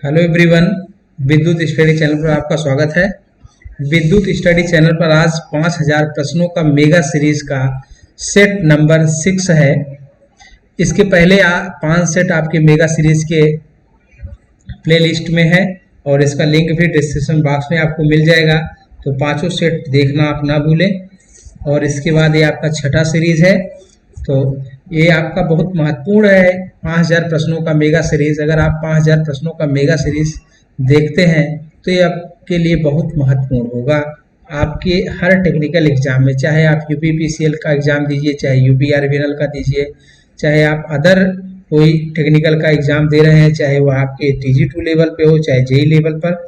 Hello everyone, विद्युत study channel पर आपका स्वागत है। विद्युत स्टडी चैनल पर आज 5000 प्रश्नों का मेगा सीरीज का सेट नंबर 6 है। इसके पहले 5 सेट आपके मेगा सीरीज के प्लेलिस्ट में है और इसका लिंक भी डिस्क्रिप्शन बॉक्स में आपको मिल जाएगा, तो पांचों सेट देखना आप ना भूलें। और इसके बाद ये आपका छठा सीरीज है, तो ये आपका बहुत महत्वपूर्ण है। 5000 प्रश्नों का मेगा सीरीज, अगर आप 5000 प्रश्नों का मेगा सीरीज देखते हैं तो ये आपके लिए बहुत महत्वपूर्ण होगा। आपके हर टेक्निकल एग्जाम में, चाहे आप यूपीपीसीएल का एग्जाम दीजिए, चाहे यूपीआरबीएनएल का दीजिए, चाहे आप अदर कोई टेक्निकल का एग्जाम दे रहे हैं, चाहे वो आपके TG2 लेवल पे हो, चाहे जेई लेवल पर,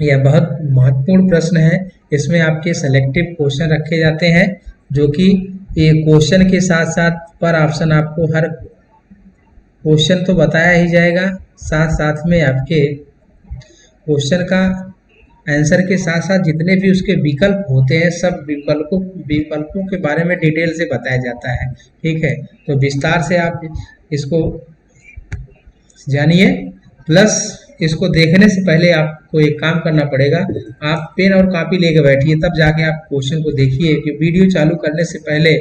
यह बहुत महत्वपूर्ण प्रश्न है। इसमें आपके सेलेक्टिव क्वेश्चन रखे जाते हैं, जो कि ये क्वेश्चन के साथ साथ पर ऑप्शन आपको हर क्वेश्चन तो बताया ही जाएगा, साथ साथ में आपके क्वेश्चन का आंसर के साथ साथ जितने भी उसके विकल्प होते हैं, सब विकल्पों के बारे में डिटेल से बताया जाता है। ठीक है, तो विस्तार से आप इसको जानिए। प्लस इसको देखने से पहले आपको एक काम करना पड़ेगा, आप पेन और कॉपी लेके बैठिए, तब जाके आप क्वेश्चन को देखिए। कि वीडियो चालू करने से पहले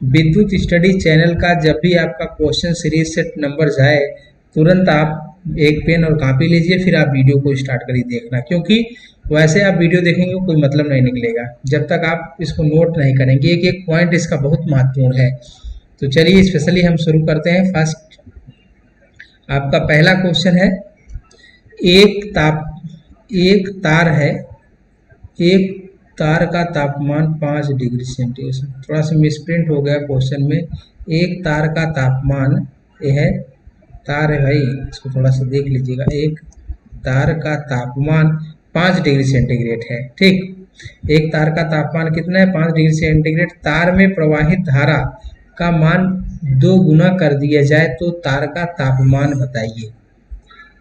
विद्युत स्टडी चैनल का जब भी आपका क्वेश्चन सीरीज सेट नंबर जाए, तुरंत आप एक पेन और कॉपी लीजिए, फिर आप वीडियो को स्टार्ट करिए देखना। क्योंकि वैसे आप वीडियो देखेंगे कोई मतलब नहीं निकलेगा जब तक आप इसको नोट नहीं करेंगे। एक एक पॉइंट इसका बहुत महत्वपूर्ण है। तो चलिए स्पेशली हम शुरू करते हैं। फर्स्ट आपका पहला क्वेश्चन है, एक तार है, एक तार का तापमान 5 डिग्री सेंटीग्रेड। थोड़ा सा मिसप्रिंट हो गया क्वेश्चन में। एक तार का तापमान, यह है तार है भाई, इसको थोड़ा सा देख लीजिएगा। एक तार का तापमान 5 डिग्री सेंटीग्रेड है। ठीक, एक तार का तापमान कितना है? 5 डिग्री सेंटीग्रेड। तार में प्रवाहित धारा का मान 2 गुना कर दिया जाए तो तार का तापमान बताइए।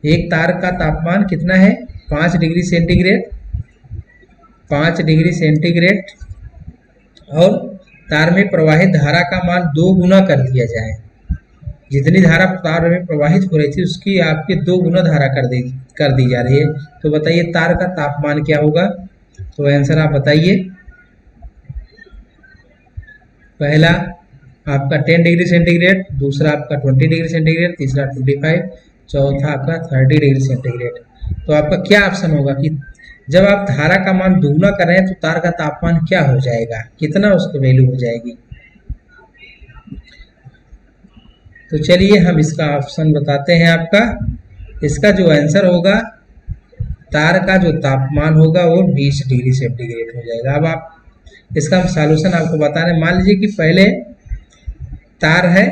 एक तार का तापमान कितना है? 5 डिग्री सेंटीग्रेड, 5 डिग्री सेंटीग्रेड, और तार में प्रवाहित धारा का मान 2 गुना कर दिया जाए। जितनी धारा तार में प्रवाहित हो रही थी उसकी आपके 2 गुना धारा कर दी जा रही है। तो बताइए तार का तापमान क्या होगा? तो आंसर आप बताइए। पहला आपका 10 डिग्री सेंटीग्रेड, दूसरा आपका 20 डिग्री सेंटीग्रेड, तीसरा 25, चौथा आपका 30 डिग्री सेंटीग्रेड। तो आपका क्या ऑप्शन होगा कि जब आप धारा का मान दुगुना कर रहे हैं तो तार का तापमान क्या हो जाएगा, कितना उसकी वैल्यू हो जाएगी? तो चलिए हम इसका ऑप्शन बताते हैं आपका। इसका जो आंसर होगा, तार का जो तापमान होगा वो 20 डिग्री सेंटीग्रेड हो जाएगा। अब आप इसका हम सॉल्यूशन आपको बता रहे हैं। मान लीजिए कि पहले तार है,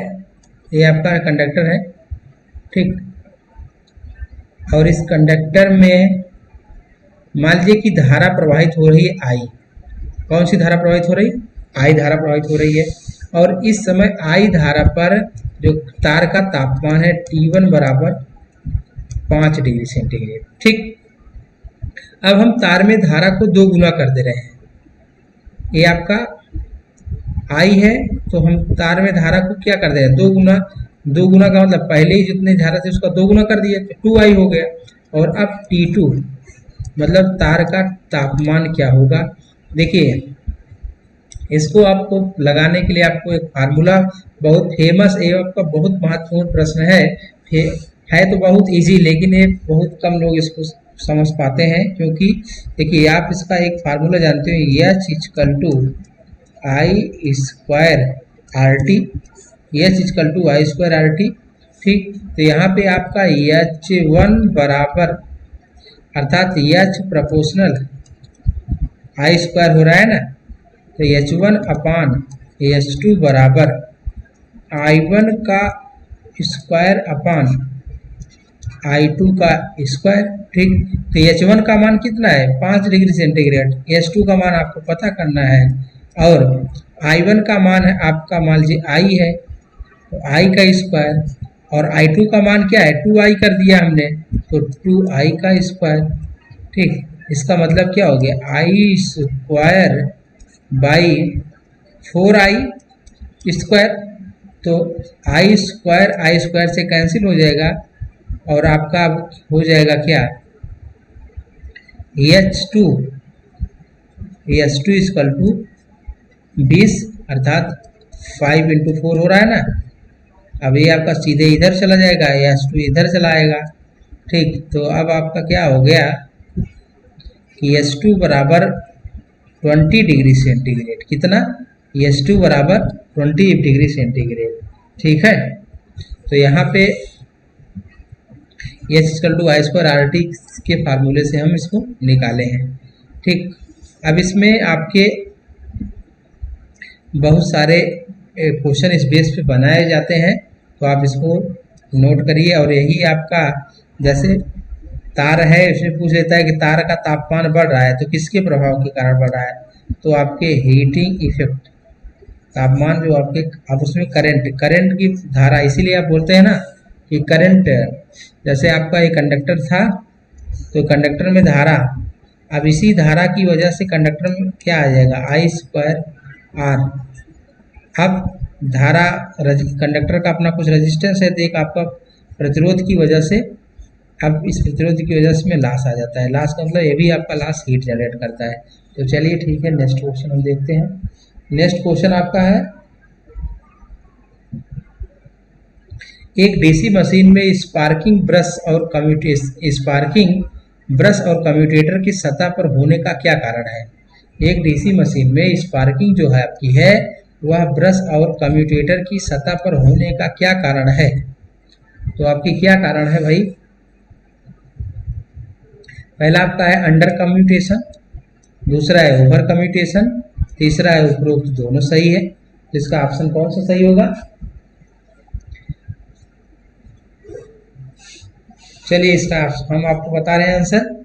ये आपका कंडक्टर है, ठीक, और इस कंडक्टर में मान लीजिए कि धारा प्रवाहित हो रही है आई। कौन सी धारा प्रवाहित हो रही है? आई धारा प्रवाहित हो रही है। और इस समय आई धारा पर जो तार का तापमान है T1 बराबर 5 डिग्री सेंटीग्रेड। ठीक, अब हम तार में धारा को 2 गुना कर दे रहे हैं। ये आपका आई है, तो हम तार में धारा को क्या कर दे रहे हैं? 2 गुना। 2 गुना का मतलब पहले ही जितनी धारा थी उसका 2 गुना कर दिया, तो 2i हो गया। और अब T2 मतलब तार का तापमान क्या होगा? देखिए, इसको आपको लगाने के लिए आपको एक फार्मूला, बहुत फेमस है, आपका बहुत महत्वपूर्ण प्रश्न है तो बहुत इजी, लेकिन ये बहुत कम लोग इसको समझ पाते हैं। क्योंकि देखिए, आप इसका एक फार्मूला जानते हो, H equal to I square R T, H equal to I square R T. ठीक, तो यहाँ पे आपका H1 बराबर, अर्थात H प्रोपोर्शनल आई स्क्वायर हो रहा है ना, तो H1 अपान H2 बराबर I1 का स्क्वायर अपान I2 का स्क्वायर। ठीक, तो H1 का मान कितना है? 5 डिग्री सेंटीग्रेड। H2 का मान आपको पता करना है, और I1 का मान है आपका, मान लीजिए I है, तो I का स्क्वायर, और I2 का मान क्या है? 2i कर दिया हमने, तो 2i का स्क्वायर। ठीक, इसका मतलब क्या हो गया? आई स्क्वायर बाई 4i स्क्वायर। तो आई स्क्वायर से कैंसिल हो जाएगा, और आपका अब हो जाएगा क्या, H2 इक्वल टू 20 अर्थात 5 इंटू 4 हो रहा है ना। अब ये आपका सीधे इधर चला जाएगा, H2 इधर चला आएगा। ठीक, तो अब आपका क्या हो गया कि H2 बराबर 20 डिग्री सेंटीग्रेड। कितना, H2 बराबर 20 डिग्री सेंटीग्रेड। ठीक है, तो यहाँ पे H इक्वल टू I²RT के फार्मूले से हम इसको निकाले हैं। ठीक, अब इसमें आपके बहुत सारे क्वेश्चन इस बेस पे बनाए जाते हैं, तो आप इसको नोट करिए। और यही आपका, जैसे तार है, इसमें पूछ लेता है कि तार का तापमान बढ़ रहा है तो किसके प्रभाव के कारण बढ़ रहा है, तो आपके हीटिंग इफेक्ट, तापमान जो आपके, आप उसमें करंट की धारा, इसीलिए आप बोलते हैं ना कि करंट, जैसे आपका एक कंडक्टर था तो कंडक्टर में धारा, अब इसी धारा की वजह से कंडक्टर में क्या आ जाएगा, I²R। अब धारा, कंडक्टर का अपना कुछ रेजिस्टेंस है, तो एक आपका प्रतिरोध की वजह से, अब इस प्रतिरोध की वजह से में लॉस आ जाता है। लॉस का मतलब ये भी आपका लॉस हीट जनरेट करता है। तो चलिए ठीक है, नेक्स्ट क्वेश्चन हम देखते हैं। नेक्स्ट क्वेश्चन आपका है, एक डीसी मशीन में स्पार्किंग ब्रश और कम्यूटेटर की सतह पर होने का क्या कारण है। एक डीसी मशीन में स्पार्किंग जो है आपकी है, वह ब्रश और कम्यूटेटर की सतह पर होने का क्या कारण है। तो आपकी क्या कारण है भाई, पहला आपका है अंडर कम्यूटेशन, दूसरा है ओवर कम्यूटेशन, तीसरा है उपरोक्त दोनों सही है। तो इसका ऑप्शन कौन सा सही होगा, चलिए इसका हम आपको बता रहे हैं आंसर।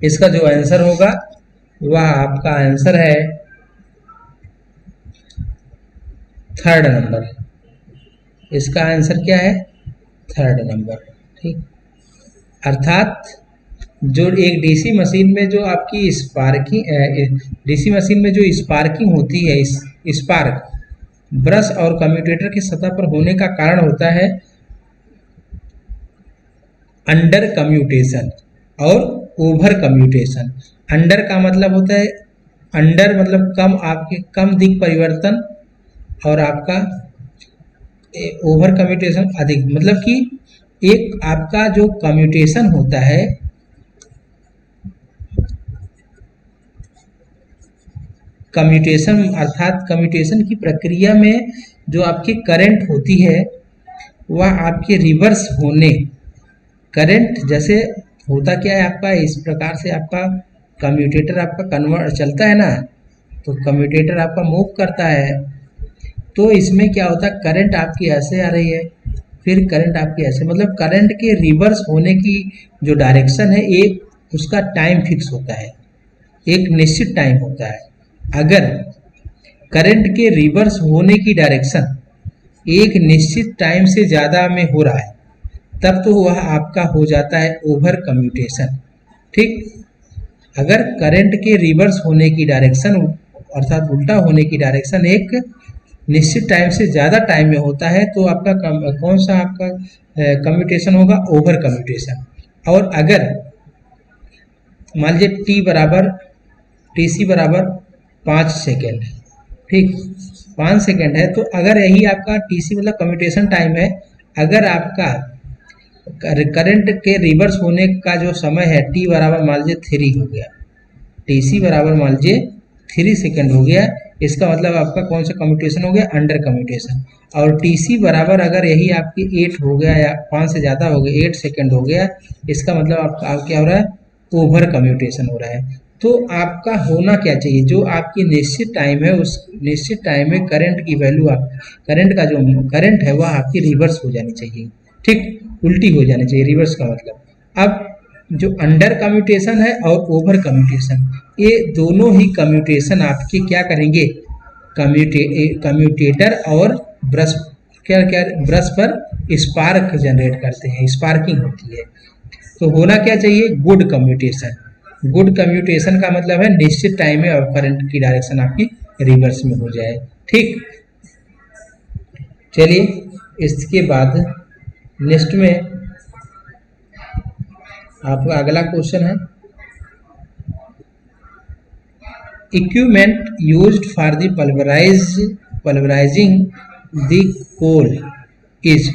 इसका जो आंसर होगा वह आपका आंसर है 3rd नंबर। इसका आंसर क्या है, 3rd नंबर। ठीक, अर्थात जो एक डीसी मशीन में जो आपकी डीसी मशीन में जो स्पार्किंग होती है, स्पार्क ब्रश और कम्यूटेटर की सतह पर होने का कारण होता है अंडर कम्यूटेशन और ओवर कम्यूटेशन। अंडर का मतलब होता है, अंडर मतलब कम, आपके कम दिक परिवर्तन, और आपका ओवर कम्यूटेशन अधिक, मतलब कि एक आपका जो कम्यूटेशन होता है, कम्यूटेशन अर्थात कम्यूटेशन की प्रक्रिया में जो आपकी करंट होती है वह आपके रिवर्स होने, करंट जैसे होता क्या है आपका, इस प्रकार से आपका कम्यूटेटर आपका कन्वर्ट चलता है ना, तो कम्यूटेटर आपका मूव करता है, तो इसमें क्या होता है, करंट आपकी ऐसे आ रही है, फिर करंट आपकी ऐसे, मतलब करंट के रिवर्स होने की जो डायरेक्शन है, एक उसका टाइम फिक्स होता है, एक निश्चित टाइम होता है। अगर करंट के रिवर्स होने की डायरेक्शन एक निश्चित टाइम से ज़्यादा में हो रहा है, तब तो वह आपका हो जाता है ओवर कम्यूटेशन। ठीक, अगर करंट के रिवर्स होने की डायरेक्शन अर्थात उल्टा होने की डायरेक्शन एक निश्चित टाइम से ज़्यादा टाइम में होता है, तो आपका कौन सा आपका कम्यूटेशन होगा, ओवर कम्यूटेशन। और अगर मान लीजिए टीसी बराबर 5 सेकेंड, ठीक 5 सेकेंड है, तो अगर यही आपका टीसी मतलब कम्यूटेशन टाइम है, अगर आपका करंट के रिवर्स होने का जो समय है टी बराबर मान लीजिए 3 हो गया, टीसी बराबर मान लीजिए 3 सेकेंड हो गया, इसका मतलब आपका कौन सा कम्यूटेशन हो गया, अंडर कम्यूटेशन। और टीसी बराबर अगर यही आपकी 8 हो गया या 5 से ज़्यादा हो गया, 8 सेकेंड हो गया, इसका मतलब आपका क्या हो रहा है, ओवर कम्यूटेशन हो रहा है। तो आपका होना क्या चाहिए, जो आपकी निश्चित टाइम है उस निश्चित टाइम में करंट की वैल्यू, आप करंट का जो करंट है वह आपकी रिवर्स हो जानी चाहिए, ठीक उल्टी हो जानी चाहिए, रिवर्स का मतलब। अब जो अंडर कम्यूटेशन है और ओवर कम्यूटेशन, ये दोनों ही कम्यूटेशन आपके क्या करेंगे, कम्यूटेटर और ब्रश क्या क्या ब्रश पर स्पार्क जनरेट करते हैं, स्पार्किंग होती है। तो होना क्या चाहिए, गुड कम्यूटेशन। गुड कम्यूटेशन का मतलब है निश्चित टाइम में और करंट की डायरेक्शन आपकी रिवर्स में हो जाए। ठीक, चलिए इसके बाद नेक्स्ट में आपका अगला क्वेश्चन है, equipment used for the pulverising the coal is,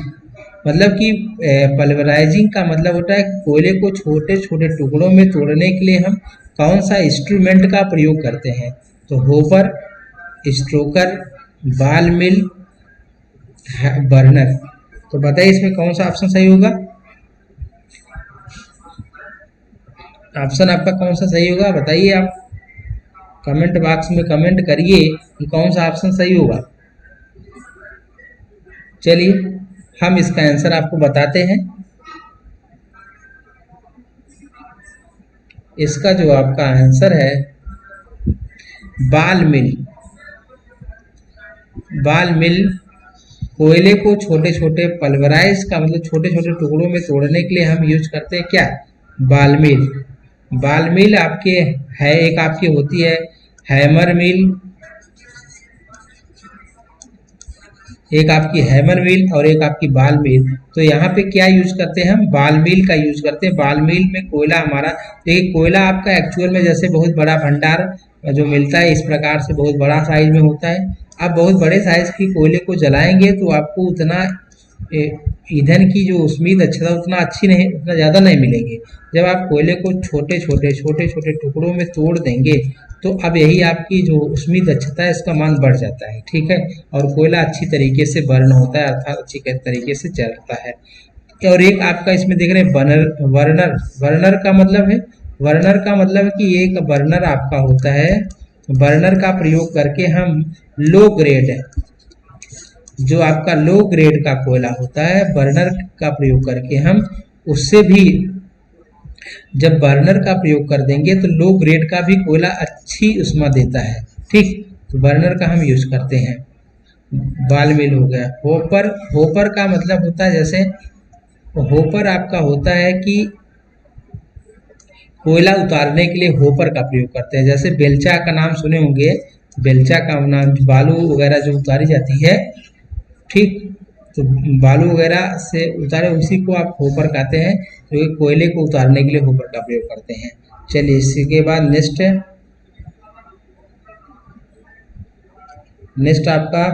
मतलब कि पल्वराइजिंग का मतलब होता है कोयले को छोटे छोटे टुकड़ों में तोड़ने के लिए हम कौन सा इंस्ट्रूमेंट का प्रयोग करते हैं। तो होपर, स्ट्रोकर, बाल मिल, बर्नर। तो बताइए इसमें कौन सा ऑप्शन सही होगा। ऑप्शन आपका कौन सा सही होगा बताइए, आप कमेंट बॉक्स में कमेंट करिए कि कौन सा ऑप्शन सही होगा। चलिए हम इसका आंसर आपको बताते हैं। इसका जो आपका आंसर है बाल मिल। बाल मिल कोयले को छोटे छोटे पल्वराइज का मतलब छोटे छोटे टुकड़ों में तोड़ने के लिए हम यूज करते हैं क्या, बाल मिल। बाल मिल आपके है, एक आपकी होती है हैमर मिल, एक आपकी हैमर मिल और एक आपकी बाल मिल। तो यहाँ पे क्या यूज करते हैं हम, बाल मिल का यूज करते हैं। बाल मिल में कोयला हमारा, देखिए कोयला आपका एक्चुअल में जैसे बहुत बड़ा भंडार जो मिलता है इस प्रकार से बहुत बड़ा साइज में होता है। आप बहुत बड़े साइज की कोयले को जलाएंगे तो आपको उतना ईंधन की जो उसकी दक्षता उतना अच्छी नहीं, उतना ज़्यादा नहीं मिलेगी। जब आप कोयले को छोटे छोटे टुकड़ों में तोड़ देंगे तो अब यही आपकी जो उसकी दक्षता है इसका मान बढ़ जाता है, ठीक है, और कोयला अच्छी तरीके से बर्न होता है अर्थात अच्छी तरीके से जलता है। और एक आपका इसमें देख रहे हैं बर्नर। बर्नर का मतलब है, बर्नर का मतलब है कि एक बर्नर आपका होता है, बर्नर का प्रयोग करके हम लो ग्रेड, जो आपका लो ग्रेड का कोयला होता है बर्नर का प्रयोग करके हम उससे भी जब बर्नर का प्रयोग कर देंगे तो लो ग्रेड का भी कोयला अच्छी उष्मा देता है, ठीक। तो बर्नर का हम यूज करते हैं। बाल मिल हो गया। होपर, होपर का मतलब होता है जैसे होपर आपका होता है कि कोयला उतारने के लिए होपर का प्रयोग करते हैं। जैसे बेलचा का नाम सुने होंगे, बेलचा का नाम बालू वगैरह जो उतारी जाती है, ठीक, तो बालू वगैरह से उतारे उसी को आप होपर कहते हैं, जो कि कोयले को उतारने के लिए होपर का प्रयोग करते हैं। चलिए इसके बाद नेक्स्ट है, नेक्स्ट आपका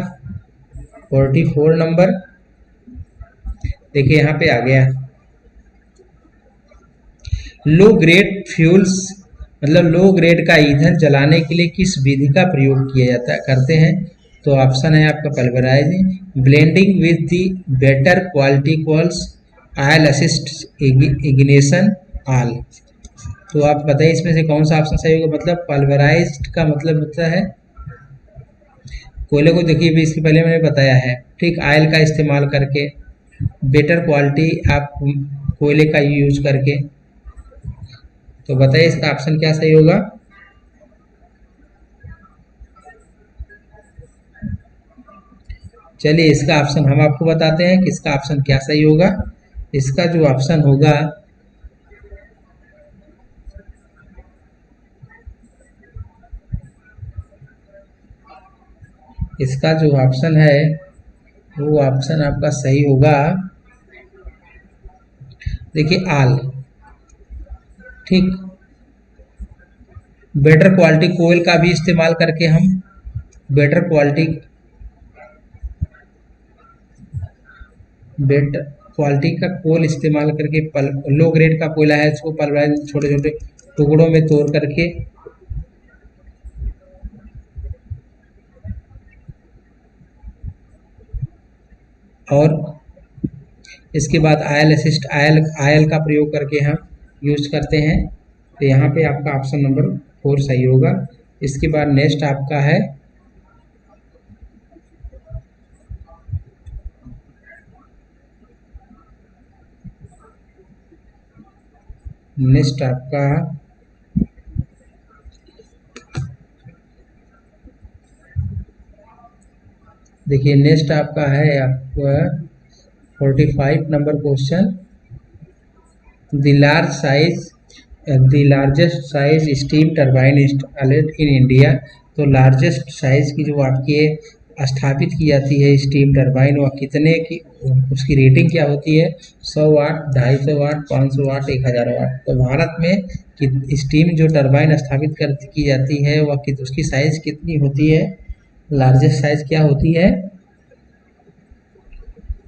44 नंबर, देखिए यहाँ पे आ गया लो ग्रेड फ्यूल्स, मतलब लो ग्रेड का ईंधन जलाने के लिए किस विधि का प्रयोग किया जाता है करते हैं। तो ऑप्शन है आपका pulverising, blending with the better quality coals, oil assist ignition, all. तो आप बताइए इसमें से कौन सा ऑप्शन सही होगा। मतलब पल्वराइज्ड का मतलब होता है कोयले को, देखिए भी इसके पहले मैंने बताया है, ठीक, ऑयल का इस्तेमाल करके, बेटर क्वालिटी आप कोयले का यूज करके। तो बताइए इसका ऑप्शन क्या सही होगा। चलिए इसका ऑप्शन हम आपको बताते हैं कि इसका ऑप्शन क्या सही होगा। इसका जो ऑप्शन होगा इसका जो ऑप्शन है वो ऑप्शन आपका सही होगा, देखिए आल, ठीक। बेटर क्वालिटी कोयल का भी इस्तेमाल करके हम बेटर क्वालिटी का कोल इस्तेमाल करके लो ग्रेड का कोयला है इसको पल्वराइज छोटे छोटे टुकड़ों में तोड़ करके और इसके बाद आयल असिस्ट आयल का प्रयोग करके हम यूज करते हैं। तो यहाँ पे आपका ऑप्शन नंबर 4 सही होगा। इसके बाद नेक्स्ट आपका है नेक्स्ट आपका देखिए नेक्स्ट आपका है आपका 45 number question, the largest size steam turbine installed in India. तो लार्जेस्ट साइज की जो आपकी स्थापित की जाती है स्टीम टरबाइन, वह कितने की, उसकी रेटिंग क्या होती है, 100 वाट, 250 वाट, 500 वाट, 1000 वाट। तो भारत में कि स्टीम जो टरबाइन स्थापित कर की जाती है वह उसकी साइज कितनी होती है, लार्जेस्ट साइज क्या होती है,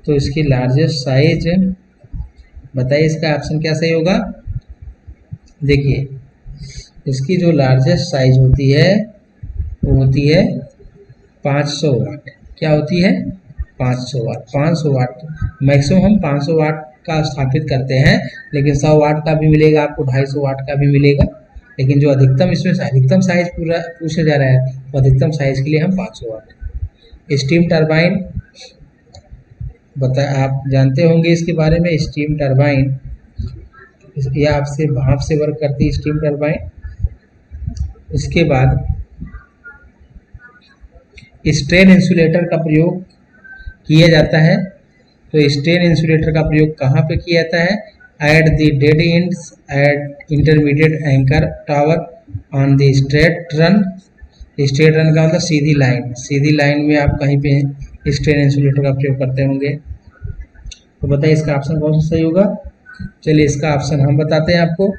तो इसकी लार्जेस्ट साइज बताइए, इसका ऑप्शन क्या सही होगा। देखिए इसकी जो लार्जेस्ट साइज होती है वो होती है 500 वाट। क्या होती है, 500 वाट। 500 वाट मैक्सिमम हम 500 वाट का स्थापित करते हैं, लेकिन 100 वाट का भी मिलेगा आपको, 250 वाट का भी मिलेगा, लेकिन जो अधिकतम इसमें अधिकतम साइज पूरा पूछा जा रहा है वो अधिकतम साइज के लिए हम 500 वाट। स्टीम टरबाइन आप जानते होंगे इसके बारे में। स्टीम टरबाइन यह आपसे भाप से वर्क करती है स्टीम टरबाइन। इसके बाद स्ट्रेन इंसुलेटर का प्रयोग किया जाता है। तो स्ट्रेन इंसुलेटर का प्रयोग कहाँ पे किया जाता है, at the dead ends at intermediate anchor tower on the straight run. Straight run का मतलब सीधी लाइन, सीधी लाइन में आप कहीं पे स्ट्रेन इंसुलेटर का प्रयोग करते होंगे। तो बताइए इसका ऑप्शन कौन सा सही होगा। चलिए इसका ऑप्शन हम बताते हैं आपको।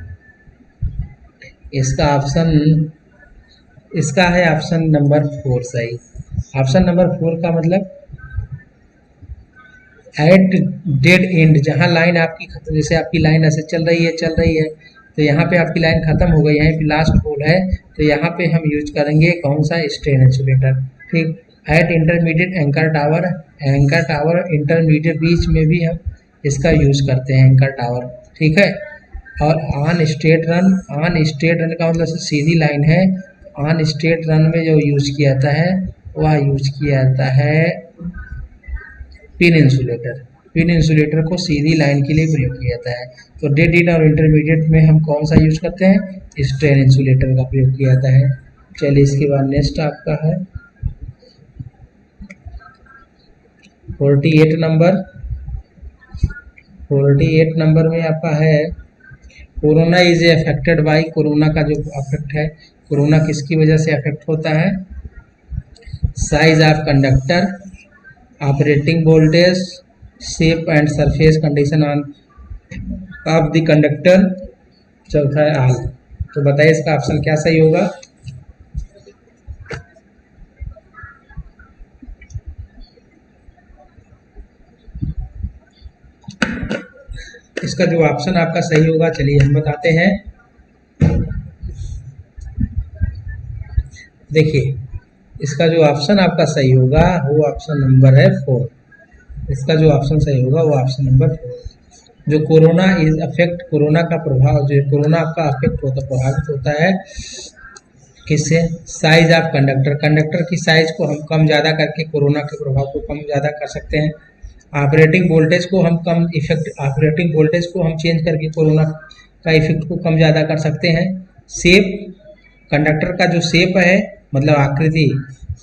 इसका ऑप्शन इसका है ऑप्शन नंबर 4 सही। ऑप्शन नंबर 4 का मतलब एट डेड एंड, जहाँ लाइन आपकी खत्म, जैसे आपकी लाइन ऐसे चल रही है तो यहाँ पे आपकी लाइन खत्म हो गई, यहाँ पे लास्ट होल है, तो यहाँ पे हम यूज करेंगे कौन सा, स्ट्रेन इंसुलेटर। ठीक, at intermediate anchor tower intermediate बीच में भी हम इसका यूज करते हैं, एंकर टावर। ठीक है, और ऑन स्ट्रेट रन का मतलब सीधी लाइन है। ऑन स्ट्रेट रन में जो यूज किया जाता है वह यूज किया जाता है पिन इंसुलेटर। पिन इंसुलेटर को सीधी लाइन के लिए प्रयोग किया जाता है। तो डेड एंड और इंटरमीडिएट में हम कौन सा यूज करते हैं, स्ट्रेन इंसुलेटर का प्रयोग किया जाता है। चलिए इसके बाद नेक्स्ट आपका है 48 नंबर। 48 नंबर में आपका है corona is affected by. Corona का जो अफेक्ट है, कोरोना किसकी वजह से अफेक्ट होता है, size of conductor, operating voltage, shape and surface condition on off the conductor, चौथा है आल। तो बताइए इसका ऑप्शन क्या सही होगा। इसका जो ऑप्शन आपका सही होगा, चलिए हम बताते हैं। देखिए इसका जो ऑप्शन आपका सही होगा वो ऑप्शन नंबर है 4। इसका जो ऑप्शन सही होगा वो ऑप्शन नंबर 4। जो कोरोना इज अफेक्ट, कोरोना का प्रभाव, जो कोरोना आपका अफेक्ट होता, प्रभावित होता है किससे, साइज ऑफ कंडक्टर, कंडक्टर की साइज को हम कम ज़्यादा करके कोरोना के प्रभाव को कम ज़्यादा कर सकते हैं। ऑपरेटिंग वोल्टेज को हम कम इफेक्ट, ऑपरेटिंग वोल्टेज को हम चेंज करके कोरोना का इफेक्ट को कम ज़्यादा कर सकते हैं। शेप, कंडक्टर का जो शेप है मतलब आकृति,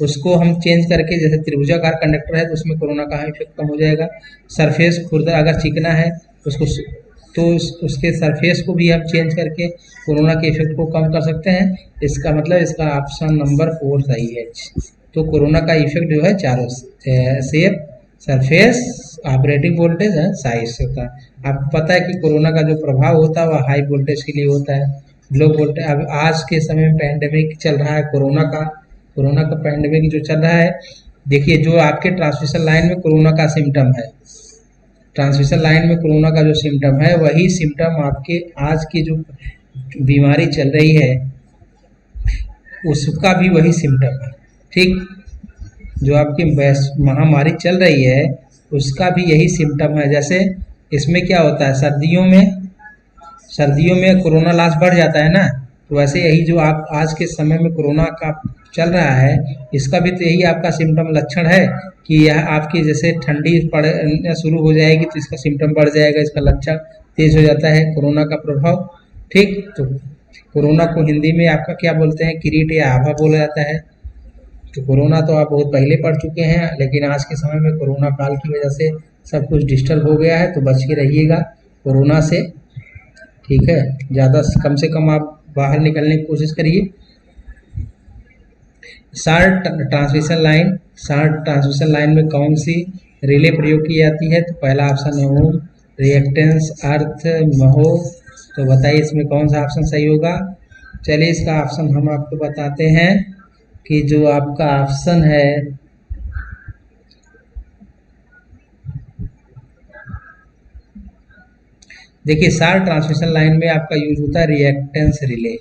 उसको हम चेंज करके, जैसे त्रिभुजाकार कंडक्टर है तो उसमें कोरोना का इफेक्ट कम हो जाएगा। सरफेस खुरदा अगर चिकना है उसको, तो उसके सरफेस को भी हम चेंज करके कोरोना के इफेक्ट को कम कर सकते हैं। इसका मतलब इसका ऑप्शन नंबर 4 सही है। तो कोरोना का इफेक्ट जो है चारों, शेप, सरफेस, ऑपरेटिंग वोल्टेज है, साइज से होता है। आपको पता है कि कोरोना का जो प्रभाव होता है वह हाई वोल्टेज के लिए होता है, लो वोल्टेज। अब आज के समय में पैंडेमिक चल रहा है कोरोना का पैंडेमिक जो चल रहा है, देखिए जो आपके ट्रांसमिशन लाइन में कोरोना का सिम्टम है, ट्रांसमिशन लाइन में कोरोना का जो सिम्टम है वही सिम्टम आपके आज की जो बीमारी चल रही है उसका भी वही सिम्टम है। ठीक, जो आपकी महामारी चल रही है उसका भी यही सिम्टम है। जैसे इसमें क्या होता है, सर्दियों में कोरोना लॉस बढ़ जाता है ना, तो वैसे यही जो आप आज के समय में कोरोना का चल रहा है इसका भी तो यही आपका सिम्टम लक्षण है कि यह आपकी जैसे ठंडी पड़ना शुरू हो जाएगी तो इसका सिम्टम बढ़ जाएगा, इसका लक्षण तेज हो जाता है कोरोना का प्रभाव। ठीक, तो कोरोना को हिंदी में आपका क्या बोलते हैं, किरीट या आभा बोला जाता है। तो कोरोना तो आप बहुत पहले पढ़ चुके हैं, लेकिन आज के समय में कोरोना काल की वजह से सब कुछ डिस्टर्ब हो गया है, तो बच के रहिएगा कोरोना से। ठीक है, ज़्यादा कम से कम आप बाहर निकलने की कोशिश करिए। Short transmission line, short transmission line में कौन सी रिले प्रयोग की जाती है? तो पहला ऑप्शन है ओम, रिएक्टेंस, अर्थ, महो। तो बताइए इसमें कौन सा ऑप्शन सही होगा। चलिए इसका ऑप्शन हम आपको बताते हैं कि जो आपका ऑप्शन है देखिए, शार्ट ट्रांसमिशन लाइन में आपका यूज होता है reactance relay.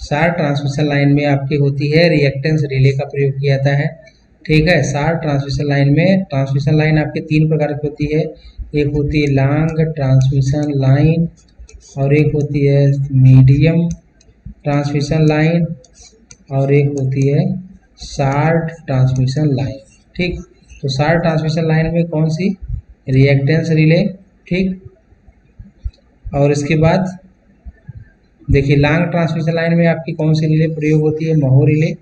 Short transmission line में आपकी होती है रिएक्टेंस रिले का प्रयोग किया जाता है। ठीक है, शार्ट ट्रांसमिशन लाइन में ट्रांसमिशन लाइन आपके तीन प्रकार की होती है। एक होती है लॉन्ग ट्रांसमिशन लाइन और एक होती है मीडियम ट्रांसमिशन लाइन और एक होती है शार्ट ट्रांसमिशन लाइन। ठीक, तो शार्ट ट्रांसमिशन लाइन में कौन सी? Reactance relay. ठीक, और इसके बाद देखिए लॉन्ग ट्रांसमिशन लाइन में आपकी कौन सी रिले प्रयोग होती है? महो रिले।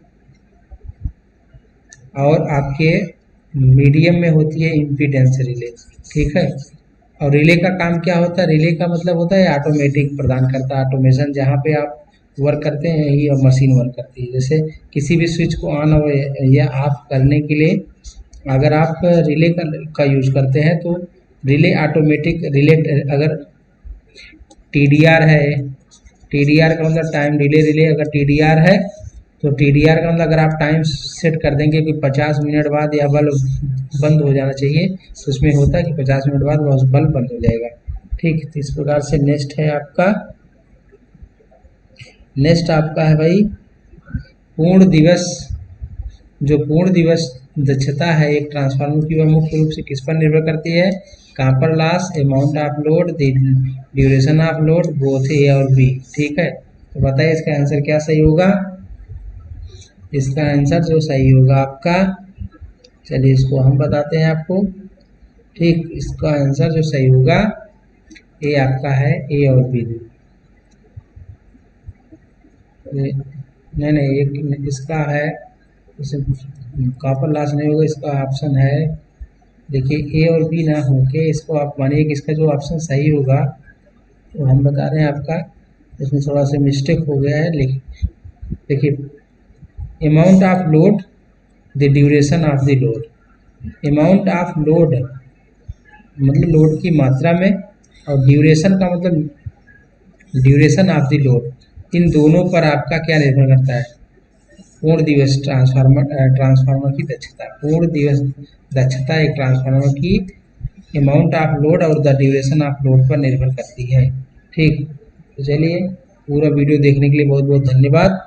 और आपके मीडियम में होती है इम्पीडेंस रिले। ठीक है, और रिले का काम क्या होता है? रिले का मतलब होता है ऑटोमेटिक प्रदान करता है, ऑटोमेशन। जहाँ पे आप वर्क करते हैं यही और मशीन वर्क करती है। जैसे किसी भी स्विच को ऑन या ऑफ करने के लिए अगर आप रिले का यूज करते हैं तो रिले ऑटोमेटिक रिले, अगर TDR है, TDR का मतलब टाइम डिले रिले, अगर TDR है तो TDR का मतलब अगर आप टाइम सेट कर देंगे कि 50 मिनट बाद या बल्ब बंद हो जाना चाहिए, तो उसमें होता है कि 50 मिनट बाद वह बल्ब बंद हो जाएगा। ठीक, तो इस प्रकार से नेक्स्ट है आपका है भाई पूर्ण दिवस। जो पूर्ण दिवस दक्षता है एक ट्रांसफार्मर की, वह मुख्य रूप से किस पर निर्भर करती है? Copper loss, amount of load, duration of load, both A और बी। ठीक है, तो बताइए इसका आंसर क्या सही होगा। इसका आंसर जो सही होगा आपका, चलिए इसको हम बताते हैं आपको। ठीक, इसका आंसर जो सही होगा ये आपका है ए और बी। नहीं, एक इसका है, इसे कॉपर लॉस नहीं होगा। इसका ऑप्शन है, देखिए ए और बी ना होके इसको आप मानिए कि इसका जो ऑप्शन सही होगा तो हम बता रहे हैं आपका, इसमें थोड़ा सा मिस्टेक हो गया है। लेकिन देखिए amount of load, the duration of the load. Amount of load मतलब लोड की मात्रा में, और ड्यूरेशन का मतलब ड्यूरेशन ऑफ द लोड। इन दोनों पर आपका क्या निर्भर करता है? पूर्ण दिवस ट्रांसफार्मर की दक्षता। पूर्ण दिवस दक्षता एक ट्रांसफार्मर की अमाउंट ऑफ लोड और द ड्यूरेशन ऑफ लोड पर निर्भर करती है। ठीक, तो चलिए पूरा वीडियो देखने के लिए बहुत बहुत धन्यवाद।